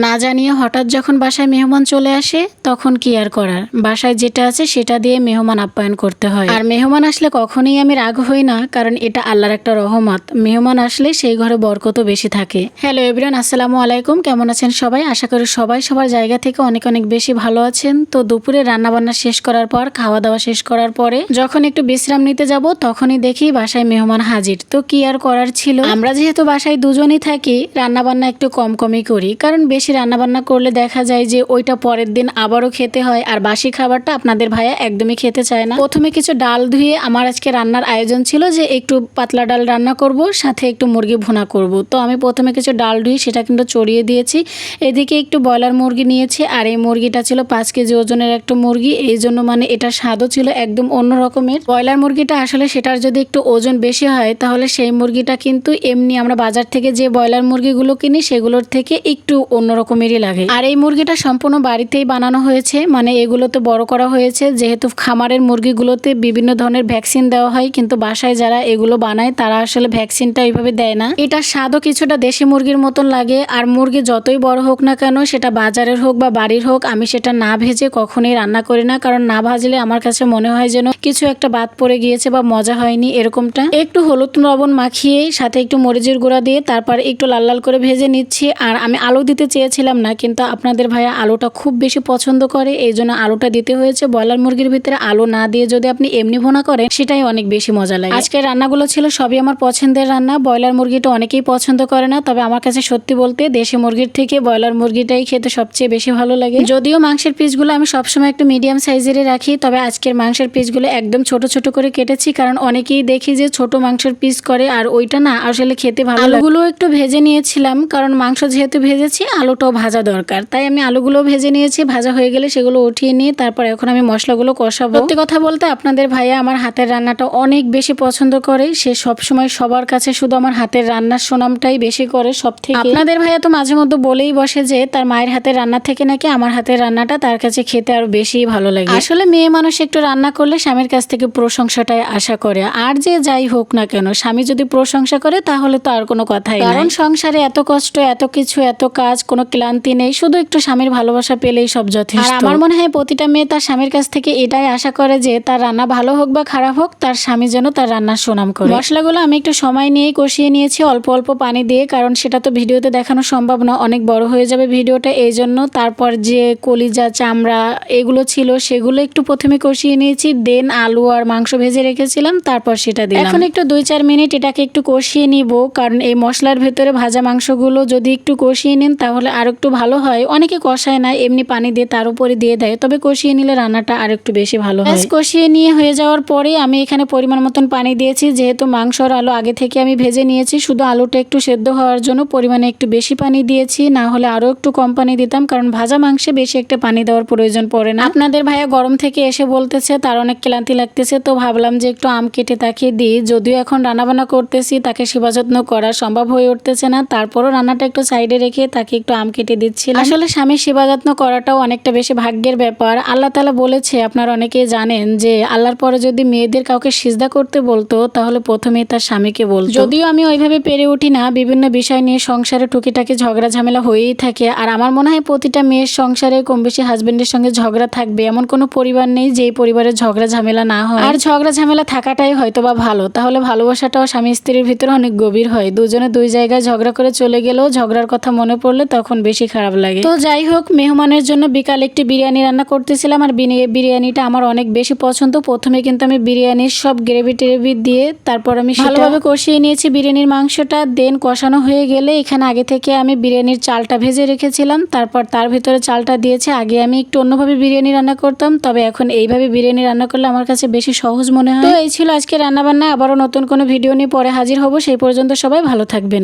না জানিয়ে হঠাৎ যখন বাসায় মেহমান চলে আসে তখন কি আর করার, বাসায় যেটা আছে সেটা দিয়ে মেহমান আপ্যায়ন করতে হয়। আর মেহমান আসলে কখনোই আমি রাগ হই না, কারণ এটা আল্লাহর একটা রহমত। মেহমান আসলে সেই ঘরে বরকতও বেশি থাকে। হ্যালো এভরিওয়ান, আসসালামু আলাইকুম। কেমন আছেন সবাই? আশা করি সবাই সবার জায়গা থেকে অনেক অনেক বেশি ভালো আছেন। তো দুপুরে রান্না বান্না শেষ করার পর, খাওয়া দাওয়া শেষ করার পরে যখন একটু বিশ্রাম নিতে যাব তখনই দেখি বাসায় মেহমান হাজির। তো কি আর করার ছিল, আমরা যেহেতু বাসায় দুজনই থাকি রান্না বান্না একটু কম কমই করি, কারণ বেশি রান্না বান্না করলে দেখা যায় যে ওইটা পরের দিন আবারও খেতে হয়। আর বাসি খাবারটা আপনাদের ভাইয়া একদমই খেতে চায় না। প্রথমে কিছু ডাল ধুয়ে আমার আজকে রান্নার আয়োজন ছিল যে একটু পাতলা ডাল রান্না করব, সাথে একটু মুরগি ভুনা করব। তো আমি প্রথমে কিছু ডাল ধুয়ে সেটা কিন্তু চড়িয়ে দিয়েছি। এদিকে একটু ব্রয়লার মুরগি নিয়েছি, আর এই মুরগিটা ছিল 5 কেজি ওজনের একটা মুরগি। এই জন্য মানে এটার স্বাদও ছিল একদম অন্য রকমের। ব্রয়লার মুরগিটা আসলে সেটার যদি একটু ওজন বেশি হয় তাহলে সেই মুরগিটা কিন্তু এমনি আমরা বাজার থেকে যে ব্রয়লার মুরগিগুলো কিনি সেগুলোর থেকে একটু অন্যরকমেরই লাগে। আর এই মুরগিটা সম্পূর্ণ বাড়িতেই বানানো হয়েছে, মানে এগুলোতে বড় করা হয়েছে। যেহেতু খামারের মুরগিগুলোতে বিভিন্ন ধরনের ভ্যাকসিন দেওয়া হয়, কিন্তু বাসায় যারা এগুলো বানায় তারা আসলে ভ্যাকসিনটা এইভাবে দেয় না। এটার স্বাদও কিছুটা দেশি মুরগির মতন লাগে। আর মুরগি যতই বড় হোক না কেন, সেটা বাজারের হোক বা বাড়ির হোক, আমি সেটা না ভেজে কখনোই রান্না করি না। কারণ না ভাজলে আমার কাছে মনে হয় যেন কিছু একটা বাদ পড়ে গিয়েছে বা মজা হয়নি এরকমটা। একটু হলুদ লবণ মাখিয়ে সাথে একটু মরিচের গুঁড়া দিয়ে তারপর একটু লাল লাল করে ভেজে নিচ্ছি। আর আমি আলু দিতে চেয়েছিলাম না, কিন্তু আপনাদের ভাইয়া আলুটা খুব বেশি পছন্দ করে, এই জন্য আলুটা দিতে হয়েছে। ব্রয়লার মুরগির ভিতরে আলু না দিয়ে যদি আপনি এমনি ভুনা করেন সেটাই অনেক বেশি মজা লাগে। আজকের রান্নাগুলো ছিল সবই আমার পছন্দের রান্না। ব্রয়লার মুরগিটা অনেকেই পছন্দ করে না, তবে আমার কাছে সত্যি বলতে দেশি মুরগির থেকে ব্রয়লার মুরগিটাই খেতে সবচেয়ে বেশি ভালো লাগে। যদিও মাংসের পিসগুলো আমি সবসময় একটু মিডিয়াম সাইজেরই রাখি, তবে আজকের মাংসের পিসগুলো একদম ছোট ছোট করে কেটেছি, কারণ অনেকেই দেখি যে ছোট মাংসের পিস করে, আর ওইটা না আসলে খেতে ভালো। আলুগুলো একটু ভেজে নিয়েছিলাম, কারণ মাংস যেহেতু ভেজেছি আলুটাও ভাজা দরকার, তাই আমি আলুগুলো ভেজে নিয়েছি। ভাজা হয়ে গেলে সেগুলো উঠিয়ে নিয়ে তারপর এখন আমি মশলাগুলো কষাবো। সত্যি কথা বলতে আপনাদের ভাইয়া আমার হাতের রান্নাটা অনেক বেশি পছন্দ করে। সে সবসময় সবার কাছে শুধু আমার হাতের রান্নার সুনামটাই বেশি করে সব থেকে। আপনাদের ভাইয়া তো মাঝে মধ্যে বলেই বসে যে তার মায়ের হাতের রান্না থেকে নাকি আমার হাতের রান্নাটা তার কাছে খেতে আরো বেশি ভালো লাগে। আসলে মেয়ে মানুষ একটু রান্না করলে স্বামীর কাছ থেকে প্রশংসাটাই আশা করে। আর যে যাই হোক না কেন, স্বামী যদি প্রশংসা করে তাহলে তো আর কোনো কথাই নাই। কারণ সংসারে এত কষ্ট, এত কিছু, এত কাজ, কোনো ক্লান্তি নেই, শুধু একটু স্বামীর ভালোবাসা পেলেই সব যথেষ্ট। আর আমার মনে হয় প্রতিটা মেয়ে তার স্বামীর কাছ থেকে এটাই আশা করে যে তার রান্না ভালো হোক বা খারাপ হোক, তার স্বামী যেন তার রান্নার সুনাম করে। মশলাগুলো আমি একটু সময় নিয়ে কষিয়ে নিয়েছি, অল্প অল্প পানি দিয়ে, কারণ সেটা তো ভিডিওতে দেখানো সম্ভব না, অনেক বড় হয়ে যাবে ভিডিওটা, এই জন্য। তারপর যে কলিজা, চামড়া এগুলো ছিল সেগুলো একটু প্রথমে কষিয়ে নিয়েছি, দেন আলু আর মাংস ভেজে রেখেছিলাম, তারপর সেটা দিলাম। এখন একটু 2-4 মিনিট এটাকে একটু কষিয়ে নিব, কারণ এই মশলার ভেতরে ভাজা মাংসগুলো যদি একটু কষিয়ে নেন তাহলে আর একটু ভালো হয়। অনেকে কষায় না, এমনি পানি দিয়ে তার উপরে দিয়ে দেয়, তবে কষিয়ে নিলে রান্নাটা আর একটু বেশি ভালো হয়। কষিয়ে নিয়ে হয়ে যাওয়ার পরে আমি এখানে পরিমাণ মতন পানি দিয়েছি। যেহেতু মাংস আর আলু আগে থেকে আমি ভেজে নিয়েছি, শুধু আলুটা একটু সেদ্ধ হওয়ার জন্য পরিমাণে একটু বেশি পানি দিয়েছি, না হলে আরো একটু কম পানি দিতাম, কারণ ভাজা মাংসে বেশি একটা পানি দেওয়ার প্রয়োজন পড়ে না। আপনাদের ভাইয়া গরম থেকে এসে বলতেছে তার অনেক ক্লান্তি লাগতেছে, তো ভাবলাম যে একটু আম কেটে তাকে দিই। যদিও এখন রান্নাবান্না করতেছি, তাকে সেবা যত্ন করা সম্ভব হয়ে উঠতেছে না, তারপরও রান্নাটা একটু সাইডে রেখে তাকে একটু আম কেটে দিচ্ছিলাম। আসলে স্বামীর সেবা যত্ন করাটাও অনেকটা বেশি ভাগ্যের ব্যাপার। আল্লাহ তাআলা বলেছে, আপনারা অনেকেই জানেন, যে আল্লাহর পরে যদি মেয়েদের কাউকে সিজদা করতে বলতো তাহলে প্রথমেই তার স্বামীকে বলতো। যদিও আমি ওইভাবে পেরে উঠি না, বিভিন্ন বিষয় নিয়ে সংসারে টুকিটাকি ঝগড়া ঝামেলা হয়েই থাকে। আর আমার মনে হয় প্রতিটা মেয়ের সংসারে কম বেশি হাজবেন্ডের সঙ্গে ঝগড়া থাকবে, এমন কোনো পরিবার নেই যেই পরিবারে ঝগড়া ঝামেলা না হয়। আর ঝগড়া ঝামেলা থাকাটাই হয়তো বা ভালো, তাহলে ভালোবাসাটাও স্বামী স্ত্রীর ভিতরে অনেক গভীর হয়। দুজনে দুই জায়গায় ঝগড়া করে চলে গেলেও ঝগড়ার কথা মনে পড়লে তখন বেশি খারাপ লাগে। তো যাই হোক, মেহমানের জন্য বিকালে একটি বিরিয়ানি রান্না করতেছিলাম, আর বিরিয়ানিটা আমার অনেক বেশি পছন্দ। প্রথমে কিন্তু আমি বিরিয়ানির সব গ্রেভি টেরেভি দিয়ে তারপর আমি ভালোভাবে কষিয়ে নিয়েছি বিরিয়ানির মাংসটা। দেন কষানো হয়ে গেলে এখানে আগে থেকে আমি বিরিয়ানির চালটা ভেজে রেখেছিলাম, তারপর তার ভিতরে চালটা দিয়েছি। আগে আমি একটু অন্যভাবে বিরিয়ানি রান্না করতাম, তবে এখন এইভাবে বিরিয়ানি রান্না করলে আমার কাছে বেশি সহজ মনে হয়। তো এই ছিল আজকে রান্না বান্না। আবারও নতুন কোনো ভিডিও নিয়ে পরে হাজির হব, সেই পর্যন্ত সবাই ভালো থাকবেন।